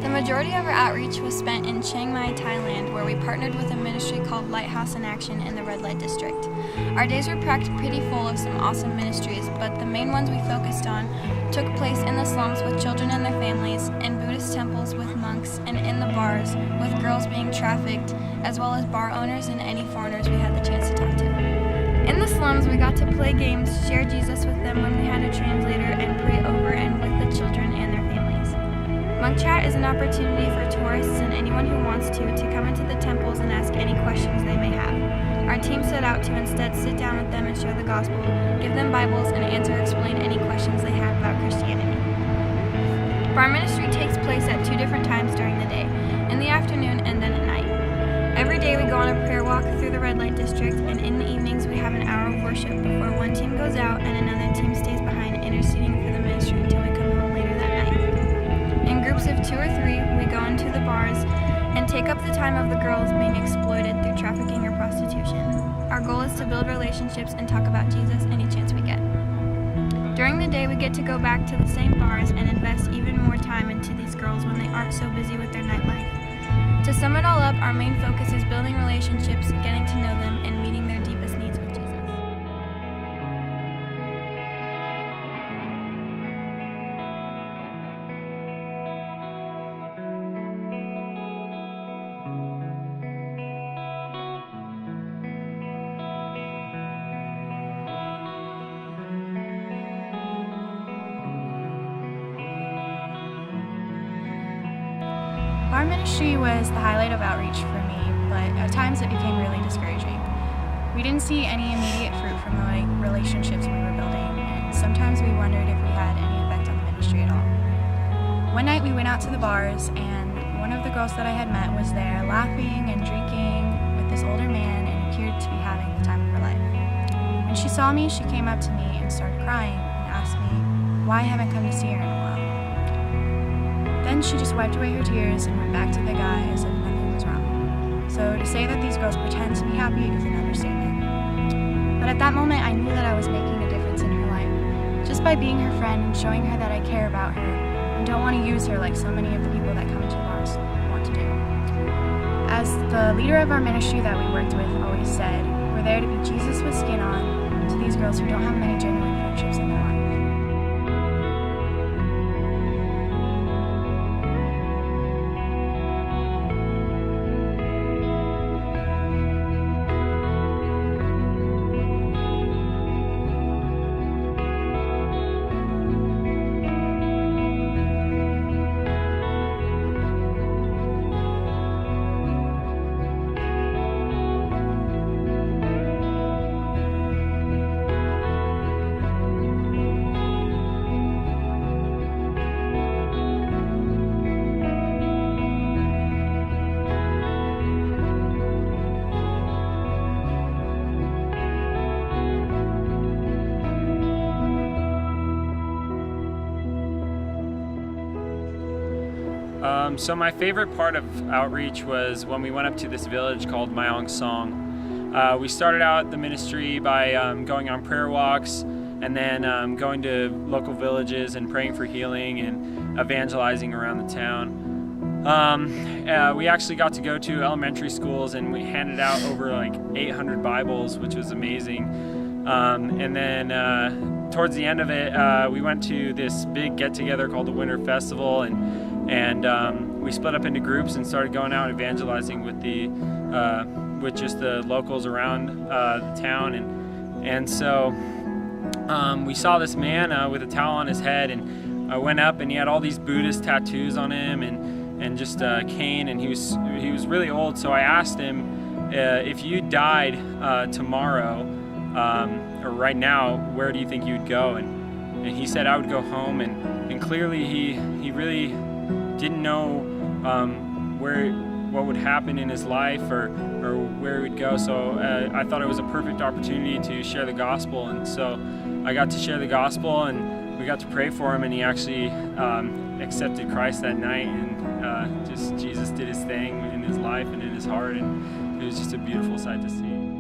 The majority of our outreach was spent in Chiang Mai, Thailand, where we partnered with a ministry called Lighthouse in Action in the Red Light District. Our days were packed pretty full of some awesome ministries, but the main ones we focused on took place in the slums with children and their families, in Buddhist temples with monks, and in the bars with girls being trafficked, as well as bar owners and any foreigners we had the chance to talk to. In the slums, we got to play games, share Jesus with them when we had a translator, and pray over and with the children and their families. Monk Chat is an opportunity for tourists and anyone who wants to come into the temples and ask any questions they may have. Our team set out to instead sit down with them and share the gospel, give them Bibles, and answer or explain any questions they have about Christianity. Bar ministry takes place at 2 different times during the day, in the afternoon and then at night. Every day we go on a prayer walk through the Red Light District, and in the evenings we have an hour of worship before one team goes out and another team stays behind interceding for the ministry until we come home later that night. In groups of 2 or 3, we go into the bars and take up the time of the girls being exploited through trafficking or prostitution. Our goal is to build relationships and talk about Jesus any chance we get. During the day, we get to go back to the same bars and invest even more time into these girls when they aren't so busy with their nightlife. To sum it all up, our main focus is building relationships, getting to know them, and meeting their deepest needs with Jesus. Bar ministry was the highlight of outreach for me, but at times it became really discouraging. We didn't see any immediate fruit from the relationships we were building, and sometimes we wondered if we had any effect on the ministry at all. One night we went out to the bars, and one of the girls that I had met was there laughing and drinking with this older man and appeared to be having the time of her life. When she saw me, she came up to me and started crying and asked me why I haven't come to see her in a while. Then she just wiped away her tears and went back to the guy as if nothing was wrong. So to say that these girls pretend to be happy is an understatement. But at that moment, I knew that I was making a difference in her life, just by being her friend and showing her that I care about her and don't want to use her like so many of the people that come into bars want to do. As the leader of our ministry that we worked with always said, we're there to be Jesus with skin on to these girls who don't have many genuine friendships in their life. So my favorite part of outreach was when we went up to this village called Myong Song. We started out the ministry by going on prayer walks and then going to local villages and praying for healing and evangelizing around the town. We actually got to go to elementary schools and we handed out over like 800 Bibles, which was amazing. And then towards the end of it, we went to this big get-together called the Winter Festival, and we split up into groups and started going out evangelizing with just the locals around the town, and so we saw this man with a towel on his head, and I went up, and he had all these Buddhist tattoos on him, and just a cane, and he was really old. So I asked him, if you died tomorrow or right now, where do you think you'd go? And he said I would go home, and clearly he really didn't know what would happen in his life or where he would go. So I thought it was a perfect opportunity to share the gospel, and so I got to share the gospel, and we got to pray for him, and he actually accepted Christ that night, and just Jesus did his thing in his life and in his heart, and it was just a beautiful sight to see.